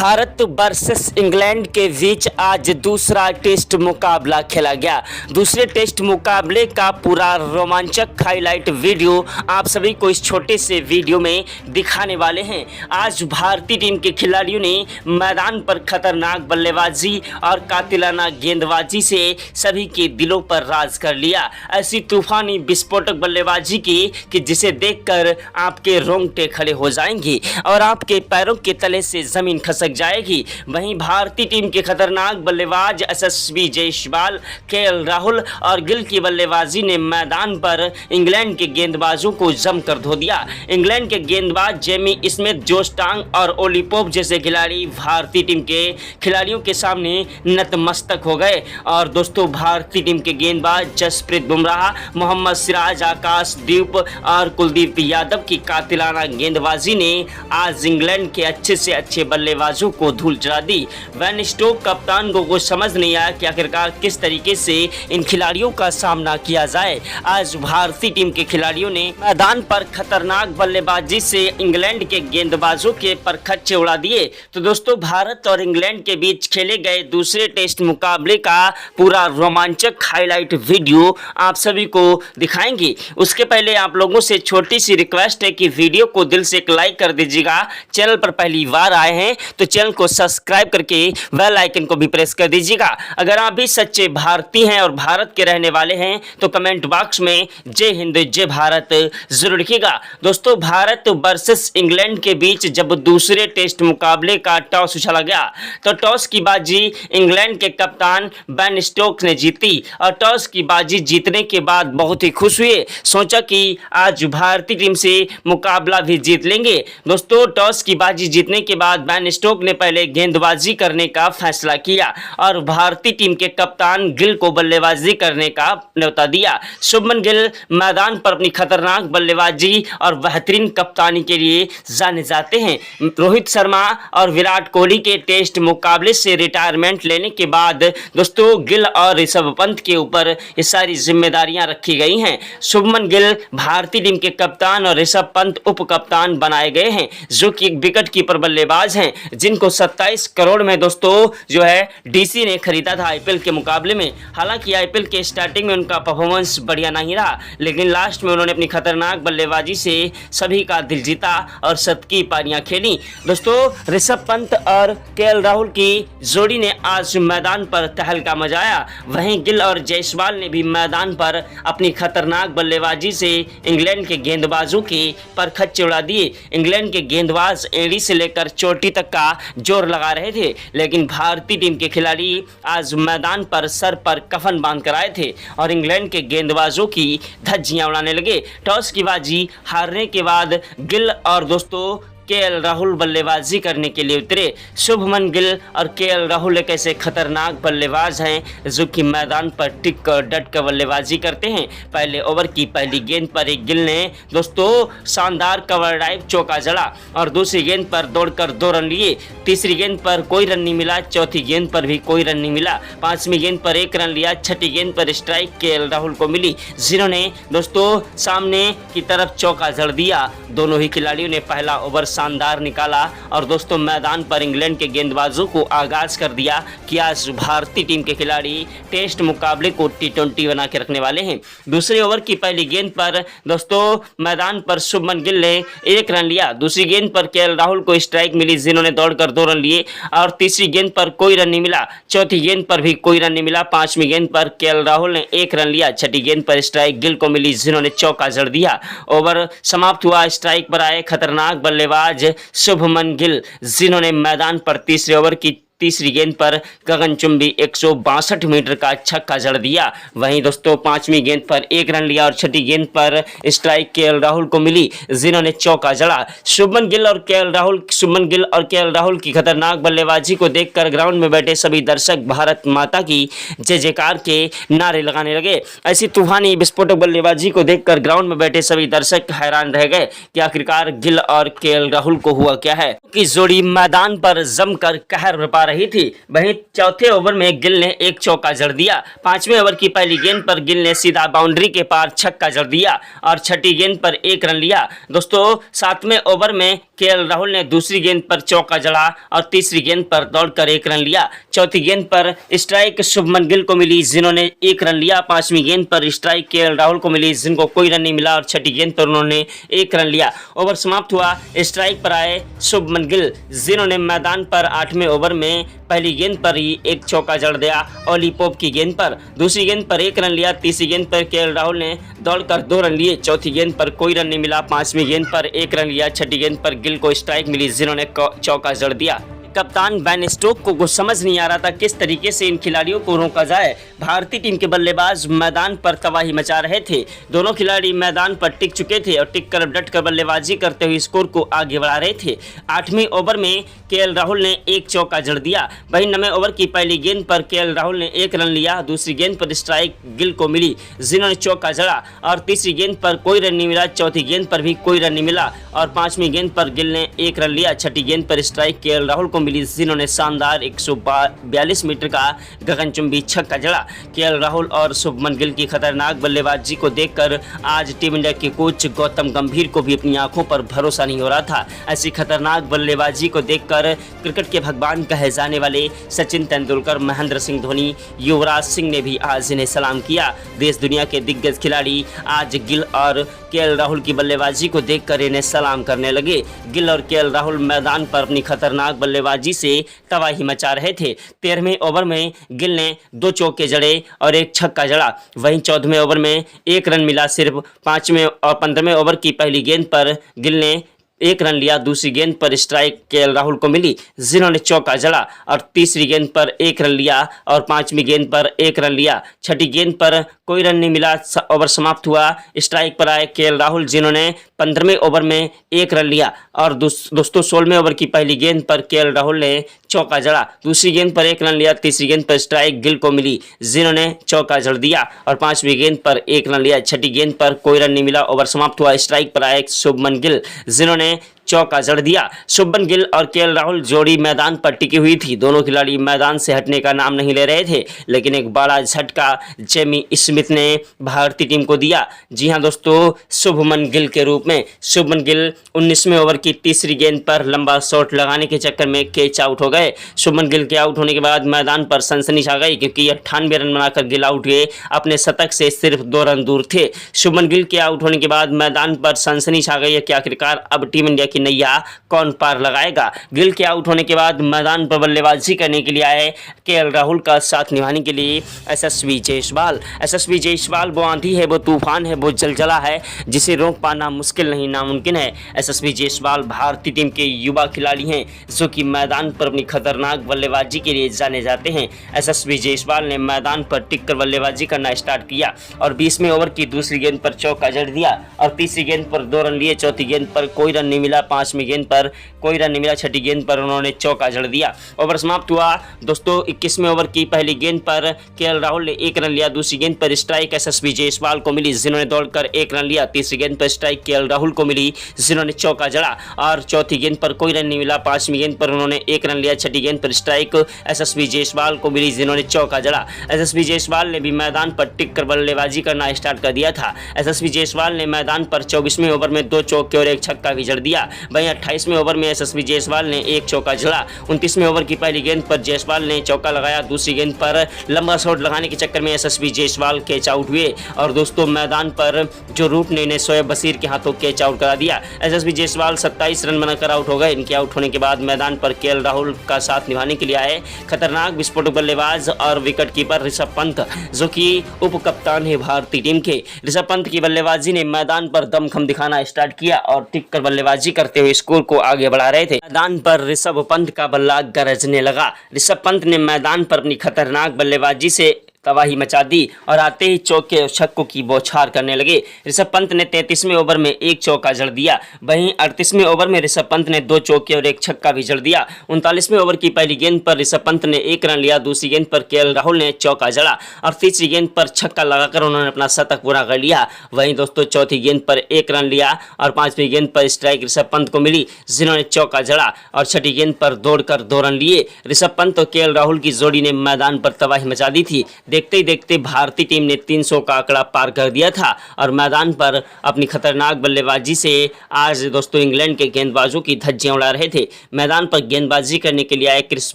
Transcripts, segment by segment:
Bharat versus England के बीच आज दूसरा टेस्ट मुकाबला खेला गया। दूसरे टेस्ट मुकाबले का पूरा रोमांचक हाईलाइट वीडियो आप सभी को इस छोटे से वीडियो में दिखाने वाले हैं। आज भारतीय टीम के खिलाड़ियों ने मैदान पर खतरनाक बल्लेबाजी और कातिलाना गेंदबाजी से सभी के दिलों पर राज कर लिया। ऐसी तूफानी विस्फोटक बल्लेबाजी की कि जिसे देखकर आपके रोंगटे खड़े हो जाएंगे और आपके पैरों के तले से जमीन खसक जाएगी। वहीं भारतीय टीम के खतरनाक बल्लेबाज यशस्वी जायसवाल, केएल राहुल और गिल की बल्लेबाजी ने मैदान पर इंग्लैंड के गेंदबाजों को जमकर धो दिया। इंग्लैंड के गेंदबाज जेमी स्मिथ, जोश टांग और ओली पोप जैसे खिलाड़ी भारतीय टीम के खिलाड़ियों के सामने नतमस्तक हो गए। और दोस्तों, भारतीय टीम के गेंदबाज जसप्रीत बुमराह, मोहम्मद सिराज, आकाशदीप और कुलदीप यादव की कातिलाना गेंदबाजी ने आज इंग्लैंड के अच्छे से अच्छे बल्लेबाजों को धूल चढ़ा दी। वैन स्टोक कप्तान को कुछ समझ नहीं आया कि आखिरकार किस तरीके से इन खिलाड़ियों का सामना किया जाए। आज भारतीय टीम के खिलाड़ियों ने मैदान पर खतरनाक बल्लेबाजी से इंग्लैंड के गेंदबाजों के परखच्चे उड़ा दिए। तो दोस्तों, भारत और इंग्लैंड के बीच खेले गए दूसरे टेस्ट मुकाबले का पूरा रोमांचक हाईलाइट वीडियो आप सभी को दिखाएंगे। उसके पहले आप लोगों से छोटी सी रिक्वेस्ट है कि वीडियो को दिल से एक लाइक कर दीजिएगा। चैनल पर पहली बार आए हैं तो चैनल को सब्सक्राइब करके बेल आइकन को भी प्रेस कर दीजिएगा। अगर आप भी सच्चे भारतीय हैं और भारत के रहने वाले हैं तो कमेंट बॉक्स में जय हिंद जय भारत जरूर लिखिएगा। दोस्तों, भारत वर्सेस इंग्लैंड के बीच जब दूसरे टेस्ट मुकाबले का टॉस उछाला गया तो टॉस की बाजी इंग्लैंड के कप्तान बेन स्टोक्स ने जीती और टॉस की बाजी जीतने के बाद बहुत ही खुश हुए। सोचा कि आज भारतीय टीम से मुकाबला भी जीत लेंगे। दोस्तों, टॉस की बाजी जीतने के बाद बेन स्टोक्स ने पहले गेंदबाजी करने का फैसला किया और भारतीय टीम के कप्तान गिल को बल्लेबाजी करने का न्योता दिया। शुभमन गिल मैदान पर अपनी खतरनाक बल्लेबाजी और बेहतरीन कप्तानी के लिए जाने जाते हैं। रोहित शर्मा और विराट कोहली के टेस्ट मुकाबले से रिटायरमेंट लेने के बाद दोस्तों गिल और ऋषभ पंत के ऊपर ये सारी जिम्मेदारियां रखी गई हैं। शुभमन गिल भारतीय टीम के कप्तान और ऋषभ पंत उप कप्तान बनाए गए हैं, जो कि विकेट कीपर बल्लेबाज हैं, जिनको 27 करोड़ में दोस्तों जो है डीसी ने खरीदा था आईपीएल के मुकाबले में। हालांकि आईपीएल के स्टार्टिंग में उनका परफॉर्मेंस बढ़िया नहीं रहा, लेकिन लास्ट में उन्होंने अपनी खतरनाक बल्लेबाजी से सभी का दिल जीता और शतकी पारियां खेली। दोस्तों, ऋषभ पंत और केएल राहुल की जोड़ी ने आज मैदान पर तहलका मचाया। वहीं गिल और जायसवाल ने भी मैदान पर अपनी खतरनाक बल्लेबाजी से इंग्लैंड के गेंदबाजों के परखच्चे उड़ा दिए। इंग्लैंड के गेंदबाज एड़ी से लेकर चोटी तक का जोर लगा रहे थे, लेकिन भारतीय टीम के खिलाड़ी आज मैदान पर सर पर कफन बांध कर आए थे और इंग्लैंड के गेंदबाजों की धज्जियां उड़ाने लगे। टॉस की बाजी हारने के बाद गिल और दोस्तों केएल राहुल बल्लेबाजी करने के लिए उतरे। शुभमन गिल और केएल राहुल एक ऐसे खतरनाक बल्लेबाज हैं जो कि मैदान पर टिक कर डट कर बल्लेबाजी करते हैं। पहले ओवर की पहली गेंद पर एक गिल ने दोस्तों शानदार कवर ड्राइव चौका जड़ा और दूसरी गेंद पर दौड़कर 2 रन लिए। तीसरी गेंद पर कोई रन नहीं मिला, चौथी गेंद पर भी कोई रन नहीं मिला, पांचवी गेंद पर 1 रन लिया, छठी गेंद पर स्ट्राइक केएल राहुल को मिली, जिन्होंने दोस्तों सामने की तरफ चौका जड़ दिया। दोनों ही खिलाड़ियों ने पहला ओवर शानदार निकाला और दोस्तों मैदान पर इंग्लैंड के गेंदबाजों को आगाज कर दिया कि आज भारतीय टीम के खिलाड़ी टेस्ट मुकाबले को T20 बना के रखने वाले हैं। दूसरे ओवर की पहली गेंद पर दोस्तों मैदान पर शुभमन गिल ने 1 रन लिया, दूसरी गेंद पर केएल राहुल को स्ट्राइक मिली, जिन्होंने दौड़कर 2 रन लिए और तीसरी गेंद पर कोई रन नहीं मिला, चौथी गेंद पर भी कोई रन नहीं मिला, पांचवी गेंद पर केएल राहुल ने 1 रन लिया, छठी गेंद पर स्ट्राइक गिल को मिली, जिन्होंने चौका जड़ दिया। ओवर समाप्त हुआ। स्ट्राइक पर आए खतरनाक बल्लेबाज शुभमन गिल, जिन्होंने मैदान पर तीसरे ओवर की तीसरी गेंद पर गगनचुंबी 162 मीटर का छक्का जड़ दिया। वहीं दोस्तों पांचवी गेंद पर 1 रन लिया और छठी गेंद पर स्ट्राइक केएल राहुल को मिली, जिन्होंने चौका जड़ा। शुभमन गिल और केएल राहुल की खतरनाक बल्लेबाजी को देखकर ग्राउंड में बैठे सभी दर्शक भारत माता की जय जयकार के नारे लगाने लगे। ऐसी तूफानी विस्फोटक बल्लेबाजी को देखकर ग्राउंड में बैठे सभी दर्शक हैरान रह गए कि आखिरकार गिल और केएल राहुल को हुआ क्या है। कि जोड़ी मैदान पर जमकर कहर बरपा रही थी। वहीं चौथे ओवर में गिल ने एक चौका जड़ दिया। 5वें ओवर की पहली गेंद पर गिल ने सीधा बाउंड्री के पार छक्का जड़ दिया और छठी गेंद पर 1 रन लिया। दोस्तों 7वें ओवर में केएल राहुल ने दूसरी गेंद पर चौका जड़ा और तीसरी गेंद पर दौड़कर 1 रन लिया। चौथी गेंद पर स्ट्राइक शुभमन गिल को मिली, जिन्होंने 1 रन लिया। 5वीं गेंद पर स्ट्राइक केएल राहुल को मिली, जिनको कोई रन नहीं मिला और छठी गेंद पर उन्होंने 1 रन लिया। ओवर समाप्त हुआ। स्ट्राइक पर आए शुभमन गिल, जिन्होंने मैदान पर 8वें ओवर में पहली गेंद पर ही एक चौका जड़ दिया ओली पोप की गेंद पर। दूसरी गेंद पर 1 रन लिया। तीसरी गेंद पर केएल राहुल ने दौड़कर 2 रन लिए। चौथी गेंद पर कोई रन नहीं मिला। 5वीं गेंद पर 1 रन लिया। छठी गेंद पर गिल को स्ट्राइक मिली, जिन्होंने चौका जड़ दिया। कप्तान बेन स्टोक्स को कुछ समझ नहीं आ रहा था किस तरीके से इन खिलाड़ियों को रोका जाए। भारतीय टीम के बल्लेबाज मैदान पर तबाही मचा रहे थे। दोनों खिलाड़ी मैदान पर टिक चुके थे और टिक कर डट कर बल्लेबाजी करते हुए स्कोर को आगे बढ़ा रहे थे। 8वें ओवर में केएल राहुल ने एक चौका जड़ दिया। वहीं 9वें ओवर की पहली गेंद पर केएल राहुल ने 1 रन लिया। दूसरी गेंद पर स्ट्राइक गिल को मिली, जिन्होंने चौका जड़ा और तीसरी गेंद पर कोई रन नहीं मिला। चौथी गेंद पर भी कोई रन नहीं मिला और 5वीं गेंद पर गिल ने 1 रन लिया। छठी गेंद पर स्ट्राइक केएल राहुल को मिली, जिन्होंने शानदार 142 मीटर का गगनचुंबी छक्का जड़ा। केएल राहुल और शुभमन गिल की खतरनाक बल्लेबाजी को देखकर आज टीम इंडिया के कोच गौतम गंभीर को भी अपनी आंखों पर भरोसा नहीं हो रहा था। ऐसी खतरनाक बल्लेबाजी को देखकर क्रिकेट के भगवान कहे जाने वाले सचिन तेंदुलकर, महेंद्र सिंह धोनी, युवराज सिंह ने भी आज इन्हें सलाम किया। देश दुनिया के दिग्गज खिलाड़ी आज गिल और केएल राहुल की बल्लेबाजी को देखकर इन्हें सलाम करने लगे। गिल और केएल राहुल मैदान पर अपनी खतरनाक बल्लेबाजी से तबाही मचा रहे थे। 13वें ओवर में गिल ने 2 चौके जड़े और 1 छक्का जड़ा। वहीं 14वें ओवर में 1 रन मिला सिर्फ। 5वें और 15वें ओवर की पहली गेंद पर गिल ने 1 रन लिया। दूसरी गेंद पर स्ट्राइक केएल राहुल को मिली, जिन्होंने चौका जड़ा और तीसरी गेंद पर 1 रन लिया और 5वीं गेंद पर 1 रन लिया। छठी गेंद पर कोई रन नहीं मिला। ओवर समाप्त हुआ। स्ट्राइक पर आए केएल राहुल, जिन्होंने 15वें ओवर में 1 रन लिया और दोस्तों 16वें ओवर की पहली गेंद पर केएल राहुल ने चौका जड़ा। दूसरी गेंद पर 1 रन लिया। तीसरी गेंद पर स्ट्राइक गिल को मिली, जिन्होंने चौका जड़ दिया और 5वीं गेंद पर 1 रन लिया। छठी गेंद पर कोई रन नहीं मिला। ओवर समाप्त हुआ। स्ट्राइक पर आए शुभमन गिल, जिन्होंने चौका जड़ दिया। शुभमन गिल और केएल राहुल जोड़ी मैदान पर टिकी हुई थी। दोनों खिलाड़ी मैदान से हटने का नाम नहीं ले रहे थे, लेकिन एक बड़ा झटका जेमी स्मिथ ने भारतीय टीम को दिया। जी हां दोस्तों, शुभमन गिल के रूप में। शुभमन गिल 19वें ओवर की तीसरी गेंद पर लंबा शॉट लगाने के चक्कर में कैच आउट हो गए। शुभमन गिल के आउट होने के बाद मैदान पर सनसनी छा गई, क्योंकि 98 रन बनाकर गिल आउट हुए। अपने शतक से सिर्फ 2 रन दूर थे। शुभमन गिल के आउट होने के बाद मैदान पर सनसनी छा गई है कि आखिरकार अब टीम इंडिया की नैया कौन पार लगाएगा। गिल के आउट होने के बाद मैदान पर बल्लेबाजी करने के लिए आए केएल राहुल का साथ निभाने के लिए यशस्वी जायसवाल। यशस्वी जायसवाल वो आंधी है, वो तूफान है, वो जलजला है, जिसे रोक पाना मुश्किल नहीं नामुमकिन है। यशस्वी जायसवाल भारतीय टीम के युवा खिलाड़ी हैं, जो कि मैदान पर अपनी खतरनाक बल्लेबाजी के लिए जाने जाते हैं। यशस्वी जायसवाल ने मैदान पर टिककर बल्लेबाजी करना स्टार्ट किया और 20वें ओवर की दूसरी गेंद पर चौका जड़ दिया और तीसरी गेंद पर 2 रन लिए। चौथी गेंद पर कोई रन नहीं मिला। 5वीं गेंद पर कोई रन नहीं मिला। छठी गेंद पर उन्होंने चौका जड़ दिया। ओवर समाप्त हुआ। दोस्तों 21वें ओवर की पहली गेंद पर केएल राहुल ने 1 रन लिया। दूसरी गेंद पर स्ट्राइक यशस्वी जायसवाल को मिली, जिन्होंने दौड़कर 1 रन लिया। तीसरी गेंद पर स्ट्राइक केएल राहुल को मिली, जिन्होंने चौका जड़ा और चौथी गेंद पर कोई रन नहीं मिला। 5वीं गेंद पर उन्होंने 1 रन लिया। छठी गेंद पर स्ट्राइक यशस्वी जायसवाल को मिली, जिन्होंने चौका जड़ा। यशस्वी जायसवाल ने भी मैदान पर टिक कर बल्लेबाजी करना स्टार्ट कर दिया था। यशस्वी जायसवाल ने मैदान पर 24वें ओवर में 2 चौके और 1 छक्का भी जड़ दिया। वहीं 28वें ओवर में यशस्वी जायसवाल ने 1 चौका जड़ा। 29वें ओवर की पहली गेंद पर जायसवाल ने चौका लगाया। दूसरी गेंद पर लंबा शॉट लगाने के चक्कर में यशस्वी जायसवाल कैच आउट हुए और दोस्तों मैदान पर जो रूट ने शोएब बशीर के हाथों कैच आउट करा दिया। यशस्वी जायसवाल 27 रन बनाकर आउट हो गए। इनके आउट होने के बाद मैदान पर केएल राहुल का साथ निभाने के लिए आए खतरनाक विस्फोटक बल्लेबाज और विकेट कीपर ऋषभ पंत, जो कि उप कप्तान है भारतीय टीम के। ऋषभ पंत की बल्लेबाजी ने मैदान पर दमखम दिखाना स्टार्ट किया और टिक कर बल्लेबाजी करते हुए स्कोर को आगे बढ़ा रहे थे। मैदान पर ऋषभ पंत का बल्ला गरजने लगा। ऋषभ पंत ने मैदान पर अपनी खतरनाक बल्लेबाजी से तबाही मचा दी और आते ही चौके और छक्कों की बौछार करने लगे। ऋषभ पंत ने 33वें ओवर में एक चौका जड़ दिया। वहीं 38वें ओवर में ऋषभ पंत ने 2 चौके और एक छक्का भी जड़ दिया। 39वें ओवर की पहली गेंद पर ऋषभ पंत ने 1 रन लिया। दूसरी गेंद पर केएल राहुल ने चौका जड़ा और तीसरी गेंद पर छक्का लगाकर उन्होंने अपना शतक पूरा कर लिया। वहीं दोस्तों चौथी गेंद पर 1 रन लिया और 5वीं गेंद पर स्ट्राइक ऋषभ पंत को मिली, जिन्होंने चौका जड़ा और छठी गेंद पर दौड़कर 2 रन लिए। ऋषभ पंत और केएल राहुल की जोड़ी ने मैदान पर तबाही मचा दी थी। देखते ही देखते भारतीय टीम ने 300 का आंकड़ा पार कर दिया था और मैदान पर अपनी खतरनाक बल्लेबाजी से आज दोस्तों इंग्लैंड के गेंदबाजों की धज्जियां उड़ा रहे थे। मैदान पर गेंदबाजी करने के लिए आए क्रिस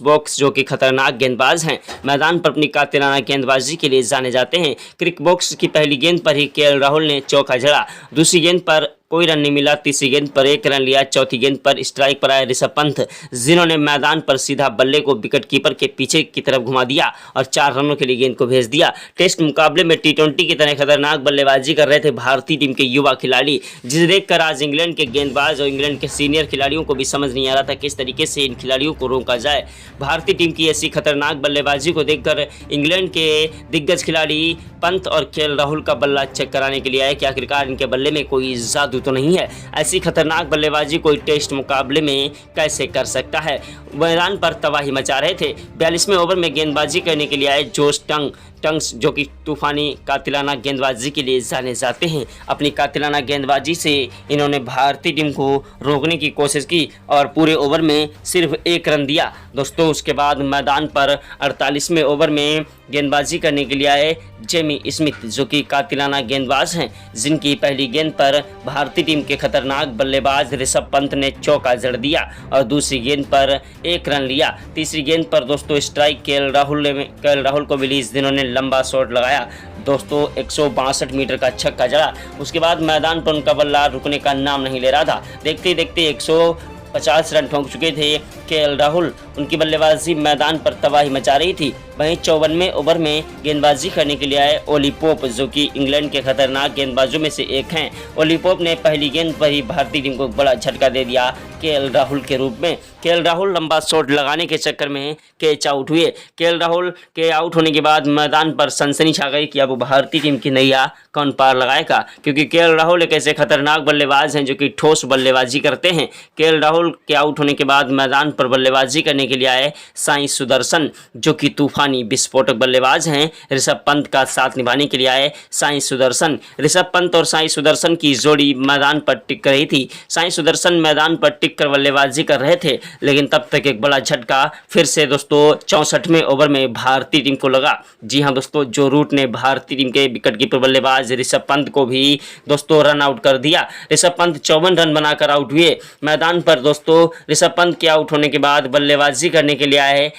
वोक्स, जो कि खतरनाक गेंदबाज हैं, मैदान पर अपनी कातिलाना गेंदबाजी के लिए जाने जाते हैं। क्रिस वोक्स की पहली गेंद पर ही केएल राहुल ने चौका जड़ा। दूसरी गेंद पर कोई रन नहीं मिला। तीसरी गेंद पर 1 रन लिया। चौथी गेंद पर स्ट्राइक पर आए ऋषभ पंत, जिन्होंने मैदान पर सीधा बल्ले को विकेट कीपर के पीछे की तरफ घुमा दिया और 4 रनों के लिए गेंद को भेज दिया। टेस्ट मुकाबले में टी20 की तरह खतरनाक बल्लेबाजी कर रहे थे भारतीय टीम के युवा खिलाड़ी, जिसे देखकर आज इंग्लैंड के गेंदबाज और इंग्लैंड के सीनियर खिलाड़ियों को भी समझ नहीं आ रहा था किस तरीके से इन खिलाड़ियों को रोका जाए। भारतीय टीम की ऐसी खतरनाक बल्लेबाजी को देखकर इंग्लैंड के दिग्गज खिलाड़ी पंत और केएल राहुल का बल्ला चेक कराने के लिए आए कि आखिरकार इनके बल्ले में कोई जादू तो नहीं है। ऐसी खतरनाक बल्लेबाजी कोई टेस्ट मुकाबले में कैसे कर सकता है। मैदान पर तबाही मचा रहे थे। 42वें ओवर में गेंदबाजी करने के लिए आए जोश टंग्स, जो कि तूफानी कातिलाना गेंदबाजी के लिए जाने जाते हैं। अपनी कातिलाना गेंदबाजी से इन्होंने भारतीय टीम को रोकने की कोशिश की और पूरे ओवर में सिर्फ 1 रन दिया। दोस्तों उसके बाद मैदान पर 48वें ओवर में गेंदबाजी करने के लिए आए जेमी स्मिथ, जो कि कातिलाना गेंदबाज हैं, जिनकी पहली गेंद पर भारतीय टीम के खतरनाक बल्लेबाज ऋषभ पंत ने चौका जड़ दिया और दूसरी गेंद पर 1 रन लिया। तीसरी गेंद पर दोस्तों स्ट्राइक केएल राहुल को मिली, जिन्होंने लंबा शॉट लगाया। दोस्तों 162 मीटर का छक्का जड़ा। उसके बाद मैदान पर उनका बल्ला रुकने का नाम नहीं ले रहा था। देखते ही देखते 150 रन ठोक चुके थे केएल राहुल। उनकी बल्लेबाजी मैदान पर तबाही मचा रही थी। वहीं 54वें ओवर में गेंदबाजी करने के लिए आए ओली पोप, जो कि इंग्लैंड के खतरनाक गेंदबाजों में से एक हैं। ओली पोप ने पहली गेंद पर ही भारतीय टीम को बड़ा झटका दे दिया केएल राहुल के रूप में। केएल राहुल लंबा शॉट लगाने के चक्कर में कैच आउट हुए। केएल राहुल के आउट होने के बाद मैदान पर सनसनी छा गई कि अब भारतीय टीम की नैया कौन पार लगाएगा, क्योंकि केएल राहुल एक ऐसे खतरनाक बल्लेबाज हैं जो कि ठोस बल्लेबाजी करते हैं। केएल राहुल के आउट होने के बाद मैदान पर बल्लेबाजी करने के लिए आए साई सुदर्शन, जो कि तूफानी विस्फोटक बल्लेबाज हैं। ऋषभ पंत का साथ निभाने के लिए आए साई सुदर्शन। ऋषभ पंत और साई सुदर्शन की जोड़ी मैदान पर टिक रही थी। साई सुदर्शन मैदान पर टिक कर बल्लेबाजी कर रहे थे, लेकिन तब तक एक बड़ा झटका फिर से दोस्तों 64वें ओवर में भारतीय टीम को लगा। जी हां दोस्तों, जो रूट ने भारतीय टीम के विकेट कीपर बल्लेबाज ऋषभ पंत को भी दोस्तों रन आउट कर दिया। ऋषभ पंत 54 रन बनाकर आउट हुए। मैदान पर दोस्तों ऋषभ पंत के आउट होने के बाद बल्लेबाजी करने के लिए आए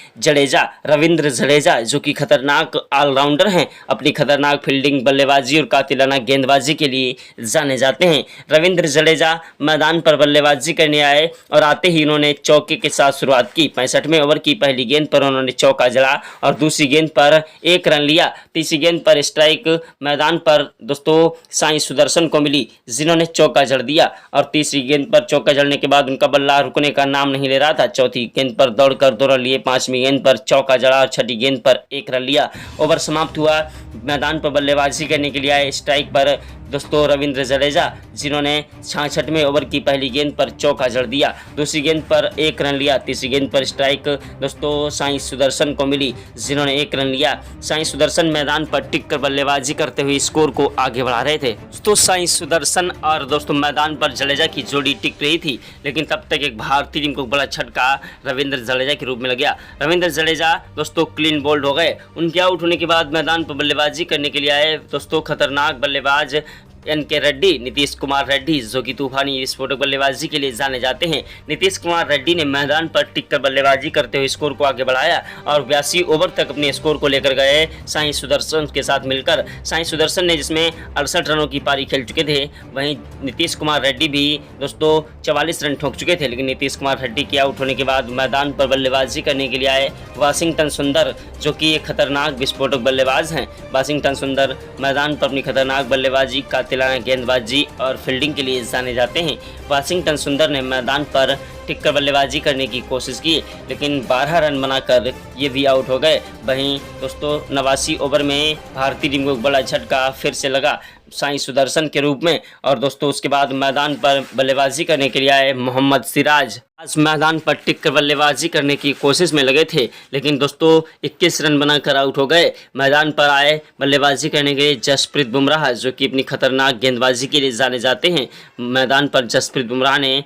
रविंद्र जडेजा, जो कि खतरनाक ऑलराउंडर हैं। अपनी खतरनाक फील्डिंग, बल्लेबाजी और कातिलाना गेंदबाजी के लिए जाने जाते हैं। रविंद्र जडेजा मैदान पर बल्लेबाजी करने आए और आते ही उन्होंने चौके के साथ शुरुआत की। 65वें ओवर की पहली गेंद पर उन्होंने चौका जड़ा और दूसरी गेंद पर 1 रन लिया। तीसरी गेंद पर स्ट्राइक मैदान पर दोस्तों साई सुदर्शन को मिली, जिन्होंने चौका जड़ दिया और तीसरी गेंद पर चौका जड़ने के बाद उनका बल्ला रुकने का नाम नहीं ले रहा था। चौथी गेंद पर दौड़कर 2 रन लिए। 5वीं गेंद पर चौका जड़ा और छठी गेंद पर 1 रन लिया। ओवर समाप्त हुआ। मैदान पर बल्लेबाजी करने के लिए आए स्ट्राइक पर दोस्तों रविंद्र जडेजा, जिन्होंने 66वें ओवर की पहली गेंद पर चौका जड़ दिया। दूसरी गेंद पर 1 रन लिया। तीसरी गेंद पर स्ट्राइक दोस्तों साई सुदर्शन को मिली, जिन्होंने 1 रन लिया। साई सुदर्शन मैदान पर टिक कर बल्लेबाजी करते हुए स्कोर को आगे बढ़ा रहे थे। दोस्तों साई सुदर्शन और दोस्तों मैदान पर जडेजा की जोड़ी टिक रही थी, लेकिन तब तक एक भारतीय टीम को बड़ा झटका रविंद्र जडेजा के रूप में लग गया। रविंद्र जडेजा दोस्तों क्लीन बोल्ड हो गए। उनके आउट होने के बाद मैदान पर बल्लेबाजी करने के लिए आए दोस्तों खतरनाक बल्लेबाज NK रेड्डी, नीतीश कुमार रेड्डी, जो कि तूफानी विस्फोटक बल्लेबाजी के लिए जाने जाते हैं। नीतीश कुमार रेड्डी ने मैदान पर टिककर बल्लेबाजी करते हुए स्कोर को आगे बढ़ाया और 82 ओवर तक अपने स्कोर को लेकर गए साई सुदर्शन के साथ मिलकर। साई सुदर्शन ने जिसमें 68 रनों की पारी खेल चुके थे, वहीं नीतीश कुमार रेड्डी भी दोस्तों 44 रन ठोक चुके थे। लेकिन नीतीश कुमार रेड्डी के आउट होने के बाद मैदान पर बल्लेबाजी करने के लिए आए वाशिंगटन सुंदर, जो कि एक खतरनाक विस्फोटक बल्लेबाज हैं। वाशिंगटन सुंदर मैदान पर अपनी खतरनाक बल्लेबाजी कातिलाना गेंदबाजी और फील्डिंग के लिए जाने जाते हैं। वाशिंगटन सुंदर ने मैदान पर टिककर बल्लेबाजी करने की कोशिश की, लेकिन 12 रन बनाकर ये भी आउट हो गए। वहीं दोस्तों 89 ओवर में भारतीय टीम को एक बड़ा झटका फिर से लगा साई सुदर्शन के रूप में। और दोस्तों उसके बाद मैदान पर बल्लेबाजी करने के लिए आए मोहम्मद सिराज। आज मैदान पर टिककर बल्लेबाजी करने की कोशिश में लगे थे, लेकिन दोस्तों 21 रन बनाकर आउट हो गए। मैदान पर आए बल्लेबाजी करने के लिए जसप्रीत बुमराह, जो कि अपनी खतरनाक गेंदबाजी के लिए जाने जाते हैं। मैदान पर जसप्रीत बुमराह ने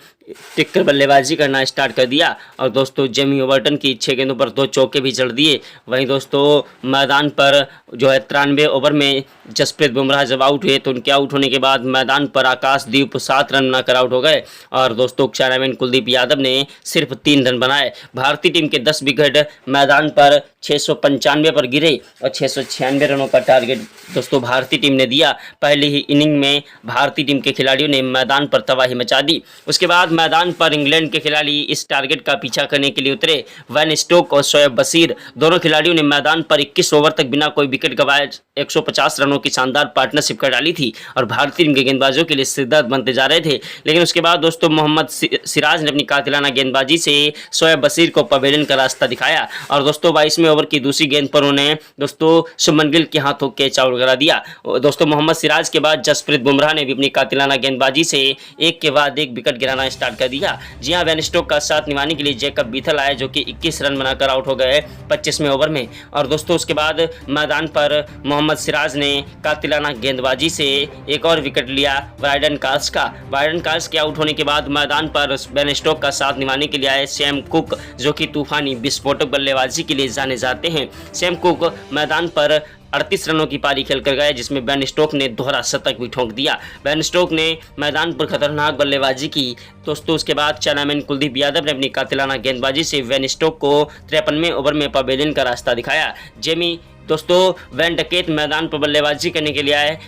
टिककर बल्लेबाजी करना स्टार्ट कर दिया और दोस्तों जेमी ओवर्टन की 6 गेंदों पर 2 चौके भी जड़ दिए। वहीं दोस्तों मैदान पर जो है 93 ओवर में जसप्रीत बुमराह जब आउट हुए तो उनके आउट होने के बाद मैदान पर आकाशदीप 7 रन बनाकर आउट हो गए और दोस्तों चाइनामैन कुलदीप यादव ने सिर्फ 3 रन बनाए। भारतीय टीम के 10 विकेट मैदान पर 695 पर गिरे और 696 रनों का टारगेट दोस्तों भारतीय टीम ने दिया। पहली ही इनिंग में भारतीय टीम के खिलाड़ियों ने मैदान पर तबाही मचा दी। उसके बाद मैदान पर इंग्लैंड के खिलाड़ी इस टारगेट का पीछा करने के लिए उतरे। वैन स्टोक और शोएब बशीर दोनों खिलाड़ियों ने मैदान पर 21 ओवर तक बिना कोई विकेट गंवाए 150 रनों की शानदार पार्टनरशिप कर डाली थी और भारतीय टीम के गेंदबाजों के लिए सिरदर्द बनते जा रहे थे। लेकिन उसके बाद दोस्तों मोहम्मद सिराज ने अपनी कातिलाना गेंदबाजी से शोएब बशीर को पवेलियन का रास्ता दिखाया और दोस्तों 22वें ओवर की दूसरी गेंद पर उन्होंने दोस्तों शुभमन गिल के हाथों कैच आउट करा दिया। दोस्तों मोहम्मद सिराज के बाद जसप्रीत बुमराह ने भी अपनी कातिलाना गेंदबाजी से एक के बाद एक विकेट गिराना स्टार्ट कर दिया। जी हां, वैन स्टोक का साथ निभाने के लिए जैकब बीथल आए, जो कि 21 रन बनाकर आउट हो गए 25वें ओवर में। और दोस्तों उसके बाद मैदान पर मोहम्मद सिराज ने कातिलाना गेंदबाजी से एक और विकेट लिया ब्राइडन कार्स का। ब्राइडन कार्स के आउट होने के बाद मैदान पर वैन स्टोक का साथ निभाने के लिए आए सैम कुक, जो कि तूफानी विस्फोटक बल्लेबाजी के लिए जाने जाते हैं। सैम कुक मैदान पर 38 रनों की पारी खेलकर गए, जिसमें बेन स्टोक ने दोहरा शतक भी ठोक दिया। बेन स्टोक ने मैदान पर खतरनाक बल्लेबाजी की। दोस्तों उसके बाद चाइनामैन कुलदीप यादव ने अपनी कातिलाना गेंदबाजी से वेन स्टोक को 53वें ओवर में पवेलियन का रास्ता दिखाया। जेमी दोस्तों वैन डकेट मैदान पर बल्लेबाजी करने के लिए आए।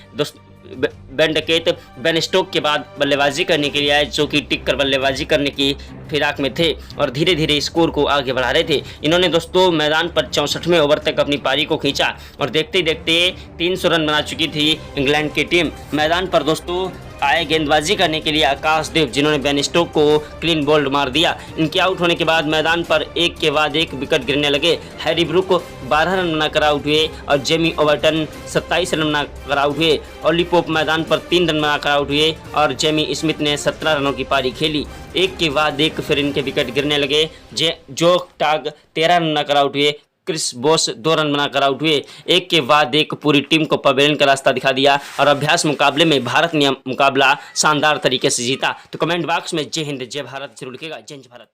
बेन डकेट बेन स्टोक के बाद बल्लेबाजी करने के लिए आए, जो कि टिक कर बल्लेबाजी करने की फिराक में थे और धीरे धीरे स्कोर को आगे बढ़ा रहे थे। इन्होंने दोस्तों मैदान पर 64वें ओवर तक अपनी पारी को खींचा और देखते ही देखते 300 रन बना चुकी थी इंग्लैंड की टीम। मैदान पर दोस्तों आए गेंदबाजी करने के लिए आकाशदीप, जिन्होंने बेन स्टोक को क्लीन बोल्ड मार दिया। इनके आउट होने के बाद मैदान पर एक के बाद एक विकेट गिरने लगे। हैरी ब्रुक 12 रन बनाकर आउट हुए और जेमी ओवर्टन 27 रन बनाकर आउट हुए। ओली पोप मैदान पर 3 रन बनाकर आउट हुए और जेमी स्मिथ ने 17 रनों की पारी खेली। एक के बाद एक फिर इनके विकेट गिरने लगे। जो टाग 13 रन बनाकर आउट हुए। क्रिस बोस 2 रन बनाकर आउट हुए। एक के बाद एक पूरी टीम को पवेलियन का रास्ता दिखा दिया और अभ्यास मुकाबले में भारत ने मुकाबला शानदार तरीके से जीता। तो कमेंट बॉक्स में जय हिंद जय भारत जरूर लिखिएगा। जय हिंद भारत।